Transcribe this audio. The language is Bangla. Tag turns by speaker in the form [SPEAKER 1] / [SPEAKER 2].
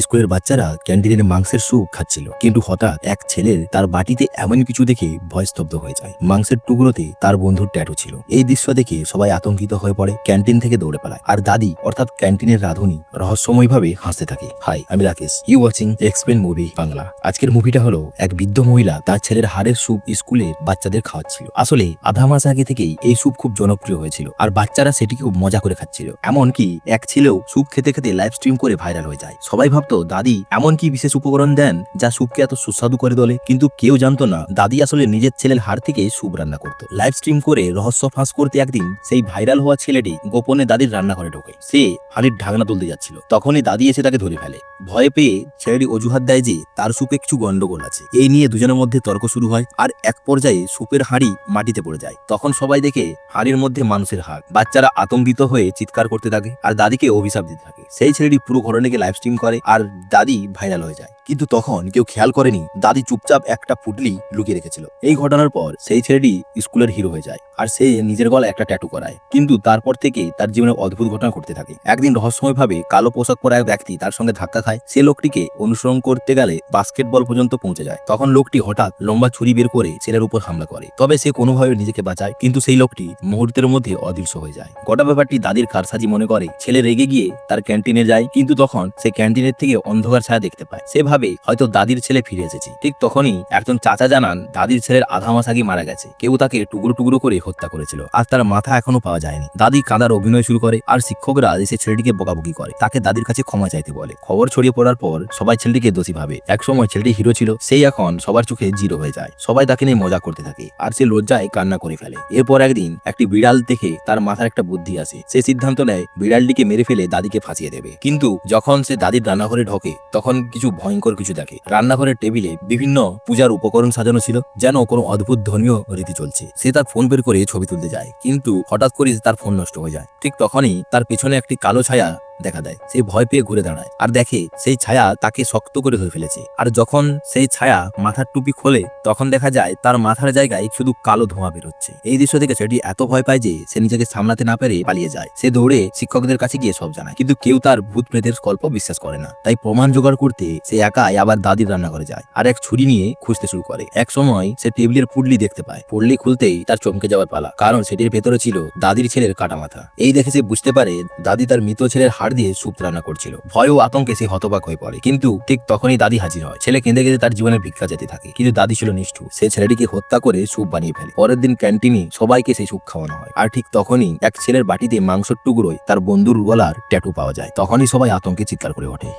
[SPEAKER 1] স্কুলের বাচ্চারা ক্যান্টিনের মাংসের স্যুপ খাচ্ছিল, কিন্তু হঠাৎ এক ছেলের তার বাটিতে এমন কিছু দেখে ভয় স্তব্ধ হয়ে যায়। মাংসের টুকরোতে তার বন্ধুর ট্যাটু ছিল। এই দৃশ্য দেখে সবাই আতঙ্কিত হয়ে পড়ে, ক্যান্টিন থেকে দৌড়ে পালায়। আর দাদি অর্থাৎ ক্যান্টিনের রাঁধুনি রহস্যময়ভাবে হাসতে থাকে। হাই, আমি Rakesh, you watching explain movie Bangla. আজকের মুভিটা হলো এক বৃদ্ধ মহিলা তার ছেলের হাড়ের স্যুপ স্কুলের বাচ্চাদের খাওয়াচ্ছিল। আসলে আধা মাস আগে থেকেই এই স্যুপ খুব জনপ্রিয় হয়েছিল, আর বাচ্চারা সেটি খুব মজা করে খাচ্ছিল। এমনকি এক ছেলেও স্যুপ খেতে খেতে লাইভ স্ট্রিম করে ভাইরাল হয়ে যায়। সবাই ভাবতো দাদি এমন কি বিশেষ উপকরণ দেন যা স্যুপকে এত সুস্বাদু করে তোলে, কিন্তু কেউ জানতো না দাদি আসলে নিজের ছেলের হাড় থেকে স্যুপ রান্না করতো। লাইভ স্ট্রিম করে রহস্য ফাঁস করতে একদিন সেই ভাইরাল হওয়া ছেলেটি গোপনে দাদির রান্নাঘরে ঢোকে। সে হাড়ির ঢাকনা তুলতে যাচ্ছিল, তখনই দাদি এসে তাকে ধরে ফেলে। ভয়ে পেয়ে ছেলেটি অজুহাত দেয় যে তার স্যুপে কিছু গন্ডগোল আছে। এই নিয়ে দুজনের মধ্যে তর্ক শুরু হয়, আর এক পর্যায়ে স্যুপের হাঁড়ি মাটিতে পড়ে যায়। তখন সবাই দেখে হাড়ির মধ্যে মানুষের হাড়। বাচ্চারা আতঙ্কিত হয়ে চিৎকার করতে থাকে আর দাদিকে অভিশাপ দিতে থাকে। সেই ছেলেটি পুরো ঘটনাকে লাইভ স্ট্রিম করে আর দাদি ভাইরাল হয়ে যায়। কিন্তু তখন কেউ খেয়াল করেনি দাদি চুপচাপ একটা পুটলি লুকিয়ে রেখেছিল। এই ঘটনার পর সেই ছেলেটি স্কুলের হিরো হয়ে যায়, আর সে নিজের গলায় একটা ট্যাটু করায়। কিন্তু তারপর থেকে তার জীবনে অদ্ভুত ঘটনা ঘটতে থাকে। একদিন রহস্যময়ভাবে কালো পোশাক পরা এক ব্যক্তি তার সঙ্গে ধাক্কা খায়। সে লোকটিকে অনুসরণ করতে গেলে বাস্কেটবল পর্যন্ত পৌঁছে যায়। তখন লোকটি হঠাৎ লম্বা ছুরি বের করে ছেলের উপর হামলা করে। তবে সে কোনোভাবে নিজেকে বাঁচায়, কিন্তু সেই লোকটি মুহূর্তের মধ্যে অদৃশ্য হয়ে যায়। গোটা ব্যাপারটি দাদির কারসাজি মনে করে। ছেলে রেগে গিয়ে তার ক্যান্টিনে যায়, কিন্তু তখন সে ক্যান্টিনের থেকে অন্ধকার ছায়া দেখতে পায়। সে ভাবে হয়তো দাদির ছেলে ফিরে এসেছে। ঠিক তখনই একজন চাচা জানান দাদির ছেলের আধা মাস আগে মারা গেছে। কেউ তাকে টুকরো টুকরো করে হত্যা করেছিল, আর তার মাথা এখনো পাওয়া যায়নি। দাদি কাঁদার অভিনয় শুরু করে, আর শিক্ষকরা এসে ছেলেটিকে বকাবকি করে, তাকে দাদির কাছে ক্ষমা চাইতে বলে। খবর ছড়িয়ে পড়ার পর সবাই ছেলেটিকে দোষী ভাবে। একসময় ছেলেটি হিরো ছিল, সেই এখন সবার চোখে জিরো হয়ে যায়। সবাই তাকে নিয়ে মজা করতে থাকে, আর সে লজ্জায় কান্না করে ফেলে। এরপর একদিন একটি বিড়াল দেখে তার মাথার একটা বুদ্ধি আসে। সে সিদ্ধান্ত নেয় বিড়ালটিকে মেরে ফেলে দাদিকে ফাঁসিয়ে দেবে। কিন্তু যখন সে দাদির রান্নাঘরে ঢোকে তখন কিছু ভয়ঙ্কর কিছু দেখে। রান্নাঘরের টেবিলে বিভিন্ন পূজার উপকরণ সাজানো ছিল, যেন কোনো অদ্ভুত ধর্মীয় রীতি চলছে। সে তার ফোন বের করে ছবি তুলতে যায়, কিন্তু হঠাৎ করে তার ফোন নষ্ট হয়ে যায়। ঠিক তখনই তার পেছনে একটি কালো ছায়া দেখা দেয়। সে ভয় পেয়ে ঘুরে দাঁড়ায় আর দেখে সেই ছায়া তাকে শক্ত করে ধরে ফেলেছে। আর যখন সেই ছায়া মাথার টুপি খোলে তখন দেখা যায় তার মাথার জায়গায় শুধু কালো ধোঁয়া বেরোচ্ছে। এই দৃশ্য দেখে সেটি এত ভয় পায় যে সে নিজেকে সামলাতে না পেরে পালিয়ে যায়। সে দৌড়ে শিক্ষকদের কাছে গিয়ে সব জানায়, কিন্তু কেউ তার ভূত প্রেতের গল্প বিশ্বাস করে না। তাই প্রমাণ জোগাড় করতে সে একাই আবার দাদির রান্নাঘরে যায় আর এক ছুরি নিয়ে খুঁজতে শুরু করে। এক সময় সে টেবিলের পুডলি দেখতে পায়। পুডলি খুলতেই তার চমকে যাওয়ার পালা, কারণ সেটির ভেতরে ছিল দাদির ছেলের কাটা মাথা। এই দেখে সে বুঝতে পারে দাদি তার মৃত ছেলের হাড় দিয়ে স্যুপ রান্না করছিল। ভয় ও আতঙ্কে সে হতবাক হয়ে পড়ে, কিন্তু ঠিক তখনই দাদি হাজির হয়। ছেলে কেঁদে কেঁদে তার জীবনের ভিক্ষা যেতে থাকে, কিন্তু দাদি ছিল নিষ্ঠুর। সে ছেলেটিকে হত্যা করে স্যুপ বানিয়ে ফেলে। পরের দিন ক্যান্টিনে সবাইকে সেই স্যুপ খাওয়ানো হয়, আর ঠিক তখনই এক ছেলের বাটিতে মাংসের টুকরোয় তার বন্ধুর গলার ট্যাটু পাওয়া যায়। তখনই সবাই আতঙ্কে চিৎকার করে ওঠে।